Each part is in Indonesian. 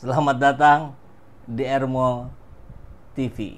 Selamat datang di Ermo TV.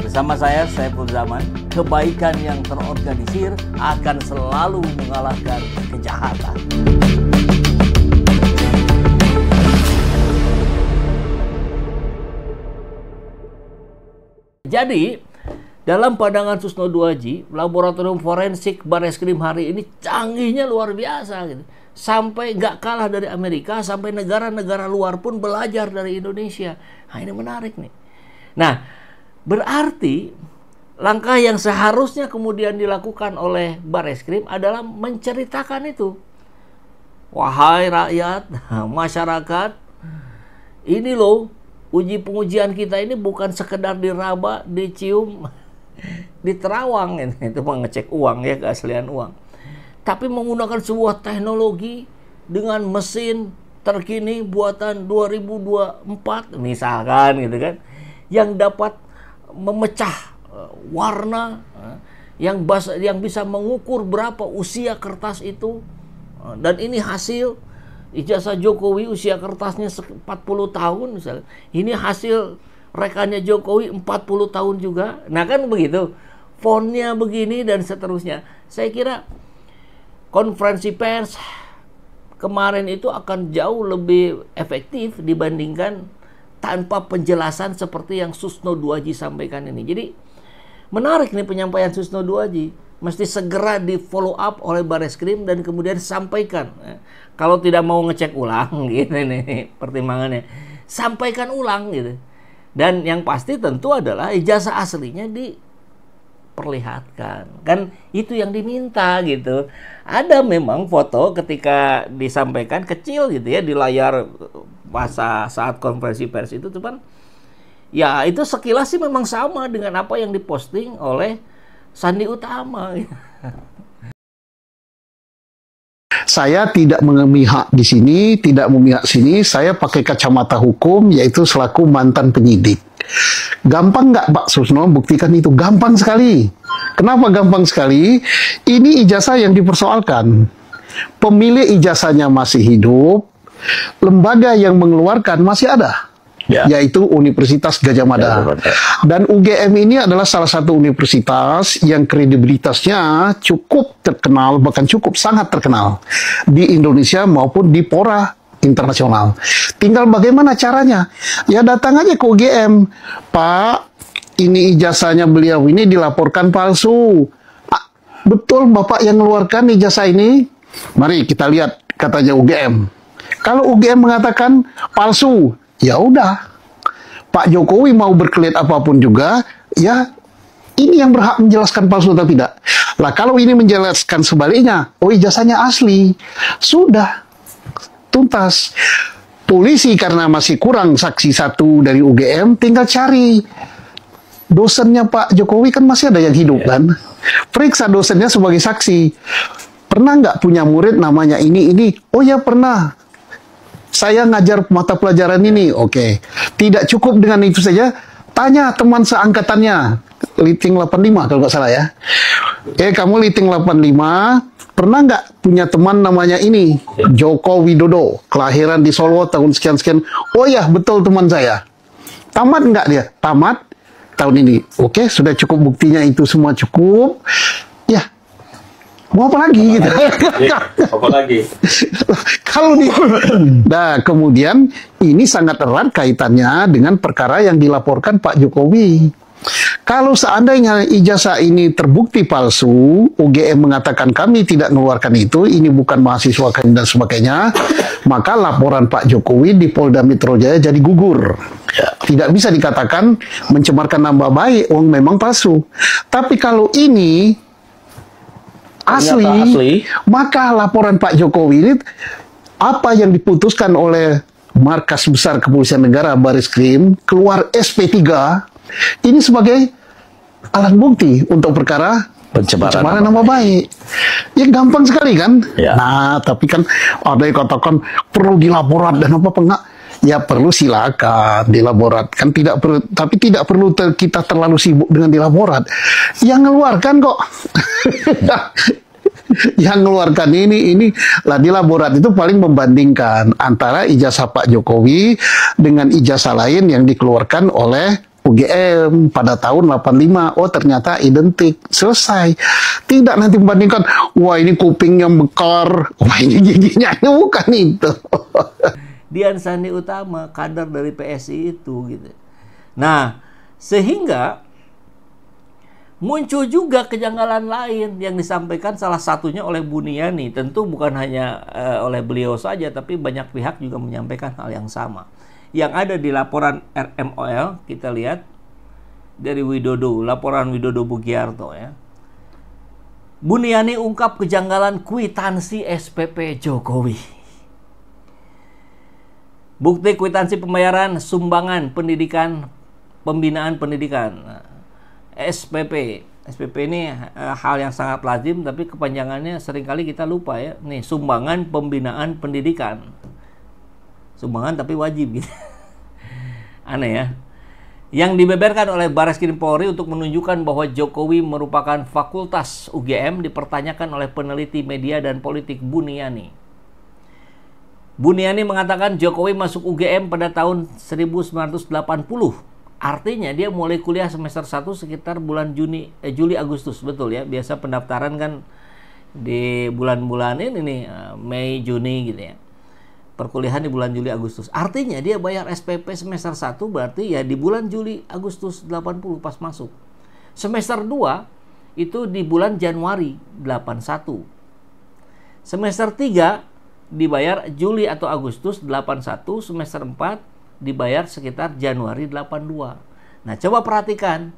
Bersama saya, Saiful Zaman, kebaikan yang terorganisir akan selalu mengalahkan kejahatan. Jadi, dalam pandangan Susno Duaji, laboratorium forensik Bareskrim hari ini canggihnya luar biasa gitu. Sampai nggak kalah dari Amerika, sampai negara-negara luar pun belajar dari Indonesia. Nah, ini menarik nih. Nah, berarti langkah yang seharusnya kemudian dilakukan oleh Bareskrim adalah menceritakan itu. Wahai rakyat, masyarakat, ini loh, pengujian kita ini bukan sekedar diraba, dicium, diterawang, itu mengecek uang ya, keaslian uang. Tapi menggunakan sebuah teknologi dengan mesin terkini buatan 2024 misalkan gitu kan, yang dapat memecah warna, yang bisa mengukur berapa usia kertas itu, dan ini hasil ijazah Jokowi usia kertasnya 40 tahun misalnya. Ini hasil rekannya Jokowi 40 tahun juga. Nah kan begitu. Fontnya begini dan seterusnya. Saya kira konferensi pers kemarin itu akan jauh lebih efektif dibandingkan tanpa penjelasan seperti yang Susno Duaji sampaikan ini. Jadi menarik nih penyampaian Susno Duaji. Mesti segera di follow up oleh Bareskrim dan kemudian disampaikan. Kalau tidak mau ngecek ulang gitu nih pertimbangannya, sampaikan ulang gitu. Dan yang pasti tentu adalah ijazah aslinya diperlihatkan. Kan itu yang diminta gitu. Ada memang foto ketika disampaikan kecil gitu ya di layar saat konferensi pers itu, cuman ya itu sekilas sih memang sama dengan apa yang diposting oleh Sandi Utama. Saya tidak memihak di sini, tidak memihak sini. Saya pakai kacamata hukum, yaitu selaku mantan penyidik. Gampang nggak Pak Susno buktikan itu? Gampang sekali. Kenapa gampang sekali? Ini ijazah yang dipersoalkan. Pemilik ijazahnya masih hidup, lembaga yang mengeluarkan masih ada. Ya. Yaitu Universitas Gadjah Mada. Ya, dan UGM ini adalah salah satu universitas yang kredibilitasnya cukup terkenal, bahkan sangat terkenal di Indonesia maupun di fora internasional. Tinggal bagaimana caranya? Ya datang aja ke UGM. Pak, ini ijazahnya beliau ini dilaporkan palsu. Betul Bapak yang mengeluarkan ijazah ini? Mari kita lihat, katanya UGM. Kalau UGM mengatakan palsu, ya udah, Pak Jokowi mau berkelit apapun juga, ya ini yang berhak menjelaskan palsu atau tidak. Lah kalau ini menjelaskan sebaliknya, oh ijazahnya asli, sudah tuntas. Polisi karena masih kurang saksi satu dari UGM, tinggal cari dosennya Pak Jokowi, kan masih ada yang hidup kan. Periksa dosennya sebagai saksi. Pernah nggak punya murid namanya ini? Oh ya pernah. Saya ngajar mata pelajaran ini, oke. Tidak cukup dengan itu saja, tanya teman seangkatannya, Liting 85 kalau nggak salah ya. Kamu Liting 85, pernah nggak punya teman namanya ini? Joko Widodo, kelahiran di Solo tahun sekian-sekian. Oh ya, betul teman saya. Tamat nggak dia? Tamat tahun ini. Oke, sudah cukup buktinya itu semua cukup. Ya. Mau apa lagi gitu? Apa lagi? Kalau nah kemudian ini sangat erat kaitannya dengan perkara yang dilaporkan Pak Jokowi. Kalau seandainya ijazah ini terbukti palsu, UGM mengatakan kami tidak mengeluarkan itu, ini bukan mahasiswa kami dan sebagainya, maka laporan Pak Jokowi di Polda Metro Jaya jadi gugur. Tidak bisa dikatakan mencemarkan nama baik, memang palsu. Tapi kalau ini asli, maka laporan Pak Jokowi ini apa yang diputuskan oleh Markas Besar Kepolisian Negara Bareskrim keluar SP3 ini sebagai alat bukti untuk perkara pencemaran nama baik. Ya gampang sekali kan? Ya. Nah, tapi kan ada yang katakan perlu dilaporan dan apa enggak. Ya perlu silakan dilaborat, kan tidak perlu, tapi tidak perlu kita terlalu sibuk dengan dilaborat. Yang ngeluarkan kok. Yang ngeluarkan ini lah dilaborat itu paling membandingkan antara ijazah Pak Jokowi dengan ijazah lain yang dikeluarkan oleh UGM pada tahun 85. Oh ternyata identik, selesai. Tidak nanti membandingkan, wah ini kupingnya mekar, wah ini giginya, bukan itu. Dian Sandi Utama, kader dari PSI itu gitu. Nah, sehingga muncul juga kejanggalan lain yang disampaikan salah satunya oleh Buniani. Tentu bukan hanya oleh beliau saja, tapi banyak pihak juga menyampaikan hal yang sama. Yang ada di laporan RMOL, kita lihat dari Widodo, laporan Widodo Bugiarto ya. Buniani ungkap kejanggalan kwitansi SPP Jokowi. Bukti kwitansi pembayaran sumbangan pendidikan, pembinaan pendidikan. SPP. SPP ini hal yang sangat lazim, tapi kepanjangannya seringkali kita lupa ya. Nih, sumbangan pembinaan pendidikan. Sumbangan tapi wajib gitu. Aneh ya. Yang dibeberkan oleh Bareskrim Polri untuk menunjukkan bahwa Jokowi merupakan fakultas UGM dipertanyakan oleh peneliti media dan politik Buniani. Buniani mengatakan Jokowi masuk UGM pada tahun 1980. Artinya dia mulai kuliah semester 1 sekitar bulan Juli Agustus, betul ya. Biasa pendaftaran kan di bulan-bulan ini nih, Mei Juni gitu ya. Perkuliahan di bulan Juli Agustus. Artinya dia bayar SPP semester 1 berarti ya di bulan Juli Agustus 80 pas masuk. Semester 2 itu di bulan Januari 81. Semester 3 dibayar Juli atau Agustus 81, semester 4 dibayar sekitar Januari 82. Nah, coba perhatikan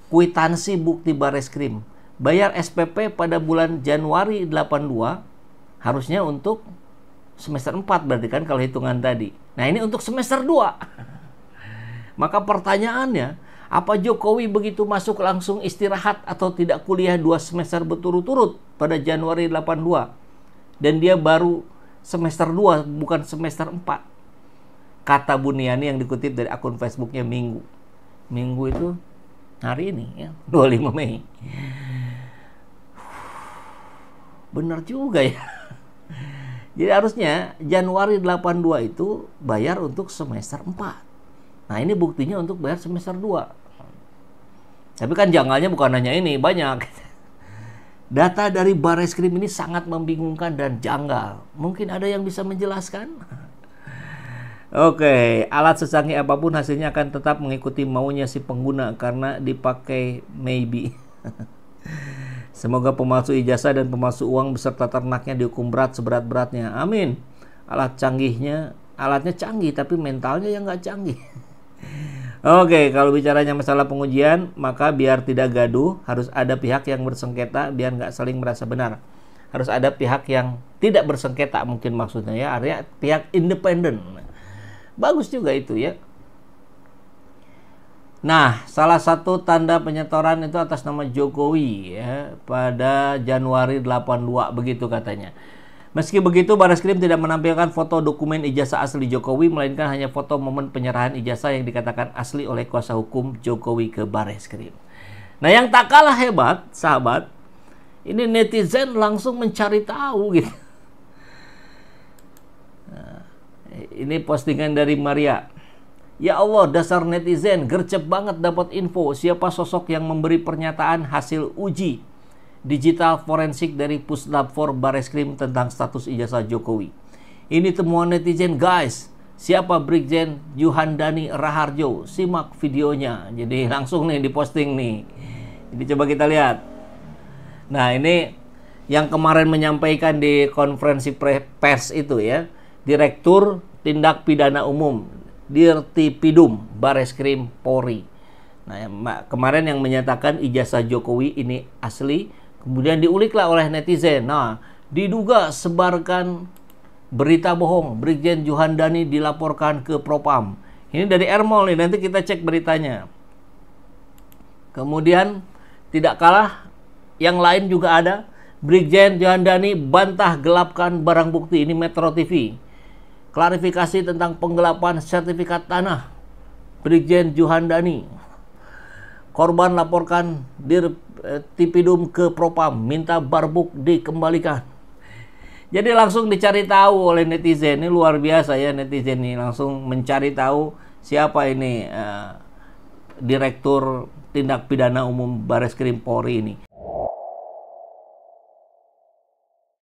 kwitansi bukti Bareskrim. Bayar SPP pada bulan Januari 82 harusnya untuk semester 4 berarti kan kalau hitungan tadi. Nah, ini untuk semester 2. Maka pertanyaannya, apa Jokowi begitu masuk langsung istirahat atau tidak kuliah 2 semester berturut-turut pada Januari 82? Dan dia baru semester 2, bukan semester 4. Kata Buniani yang dikutip dari akun Facebooknya Minggu. Minggu itu hari ini ya, 25 Mei. Benar juga ya. Jadi harusnya Januari 82 itu bayar untuk semester 4. Nah, ini buktinya untuk bayar semester 2. Tapi kan janggalnya bukan hanya ini, banyak. Data dari Bareskrim ini sangat membingungkan dan janggal. Mungkin ada yang bisa menjelaskan? Oke, alat secanggih apapun hasilnya akan tetap mengikuti maunya si pengguna karena dipakai maybe. Semoga pemalsu ijazah dan pemalsu uang beserta ternaknya dihukum berat seberat-beratnya. Amin. Alatnya canggih tapi mentalnya yang nggak canggih. Oke, kalau bicaranya masalah pengujian, maka biar tidak gaduh, harus ada pihak yang bersengketa biar nggak saling merasa benar. Harus ada pihak yang tidak bersengketa mungkin maksudnya ya, artinya pihak independen. Bagus juga itu ya. Nah, salah satu tanda penyetoran itu atas nama Jokowi ya, pada Januari 82 begitu katanya. Meski begitu, Bareskrim tidak menampilkan foto dokumen ijazah asli Jokowi, melainkan hanya foto momen penyerahan ijazah yang dikatakan asli oleh kuasa hukum Jokowi ke Bareskrim. Nah, yang tak kalah hebat, sahabat, ini netizen langsung mencari tahu gitu. Nah, ini postingan dari Maria. Ya Allah, dasar netizen, gercep banget dapat info siapa sosok yang memberi pernyataan hasil uji digital forensik dari Puslap 4 Bareskrim tentang status ijazah Jokowi. Ini temuan netizen guys. Siapa Brigjen Yuhandani Raharjo? Simak videonya. Jadi langsung nih diposting nih. Jadi coba kita lihat. Nah, ini yang kemarin menyampaikan di konferensi pers itu ya. Direktur Tindak Pidana Umum Dirtipidum Bareskrim Polri. Nah, kemarin yang menyatakan ijazah Jokowi ini asli, kemudian diuliklah oleh netizen. Nah, diduga sebarkan berita bohong. Brigjen Yuhandani dilaporkan ke Propam. Ini dari Ermol nih, nanti kita cek beritanya. Kemudian tidak kalah, yang lain juga ada. Brigjen Yuhandani bantah gelapkan barang bukti. Ini Metro TV. Klarifikasi tentang penggelapan sertifikat tanah Brigjen Juhandani. Korban laporkan Dirtipidum ke Propam, minta barbuk dikembalikan. Jadi langsung dicari tahu oleh netizen. Ini luar biasa ya, netizen ini langsung mencari tahu siapa ini Direktur Tindak Pidana Umum Bareskrim Polri ini.